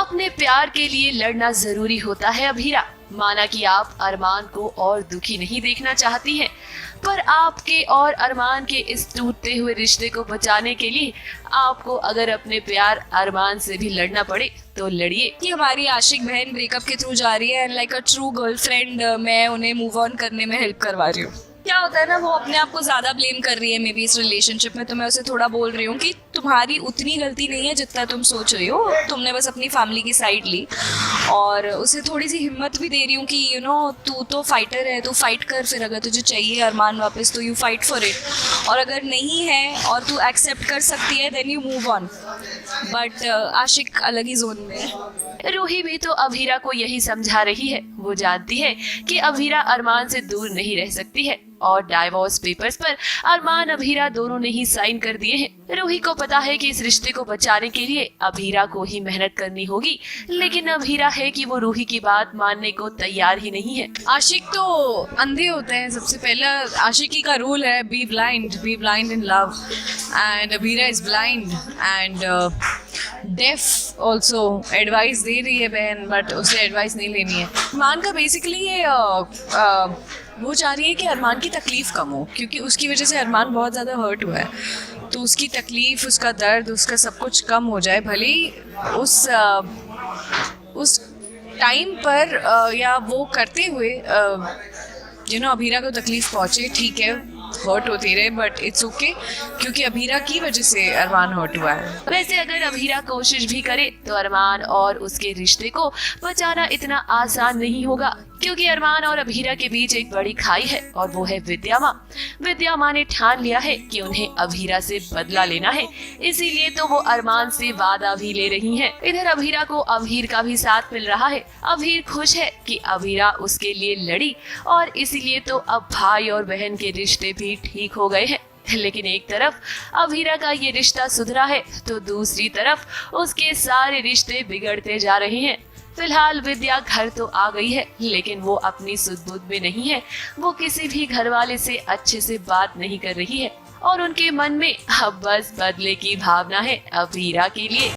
अपने प्यार के लिए लड़ना जरूरी होता है अभीरा। माना कि आप अरमान को और दुखी नहीं देखना चाहती हैं, पर आपके और अरमान के इस टूटते हुए रिश्ते को बचाने के लिए आपको अगर अपने प्यार अरमान से भी लड़ना पड़े तो लड़िए। कि हमारी आशिक बहन ब्रेकअप के थ्रू जा रही है and like a true girlfriend मैं उन्हें मूव ऑन करने में हेल्प करवा रही हूँ। क्या होता है ना, वो अपने आप को ज़्यादा ब्लेम कर रही है मे बी इस रिलेशनशिप में, तो मैं उसे थोड़ा बोल रही हूँ कि तुम्हारी उतनी गलती नहीं है जितना तुम सोच रही हो, तुमने बस अपनी फैमिली की साइड ली। और उसे थोड़ी सी हिम्मत भी दे रही हूँ कि यू नो तू तो फाइटर है, तू फाइट कर, फिर अगर तुझे चाहिए अरमान वापस तो यू फाइट फॉर इट, और अगर नहीं है और तू एक्सेप्ट कर सकती है then you move on. But आशिक अलग ही जोन में है। रूही भी तो अभीरा को यही समझा रही है। वो जानती है कि अभीरा अरमान से दूर नहीं रह सकती है और डाइवोर्स पेपर्स पर अरमान अभीरा दोनों ने ही साइन कर दिए हैं। रूही को पता है कि इस रिश्ते को बचाने के लिए अभीरा को ही मेहनत करनी होगी, लेकिन अभीरा है कि वो रूही की बात मानने को तैयार ही नहीं है। आशिक तो अंधे होते हैं। सबसे पहला आशिकी का रूल है be blind in love, and Abhira is blind and deaf also. Advice दे रही है बहन, बट उसे एडवाइस नहीं लेनी है। अरमान का बेसिकली ये वो चाह रही है कि अरमान की तकलीफ़ कम हो, क्योंकि उसकी वजह से अरमान बहुत ज़्यादा हर्ट हुआ है, तो उसकी तकलीफ़, उसका दर्द, उसका सब कुछ कम हो जाए। भले ही उस टाइम पर या वो करते हुए अभीरा को तकलीफ़ पहुँचे, ठीक है, हर्ट होती रहे, बट इट्स ओके, क्योंकि अभीरा की वजह से अरमान हर्ट हुआ है। वैसे अगर अभीरा कोशिश भी करे तो अरमान और उसके रिश्ते को बचाना इतना आसान नहीं होगा, क्योंकि अरमान और अभीरा के बीच एक बड़ी खाई है और वो है विद्या माँ। विद्या माँ ने ठान लिया है कि उन्हें अभीरा से बदला लेना है, इसीलिए तो वो अरमान से वादा भी ले रही हैं। इधर अभीरा को अभीर का भी साथ मिल रहा है। अभीर खुश है कि अभीरा उसके लिए लड़ी और इसीलिए तो अब भाई और बहन के रिश्ते भी ठीक हो गए हैं। लेकिन एक तरफ अभीरा का ये रिश्ता सुधरा है तो दूसरी तरफ उसके सारे रिश्ते बिगड़ते जा रहे हैं। फिलहाल विद्या घर तो आ गई है, लेकिन वो अपनी सुध-बुध में नहीं है। वो किसी भी घर वाले से अच्छे से बात नहीं कर रही है और उनके मन में अब बस बदले की भावना है अभीरा के लिए।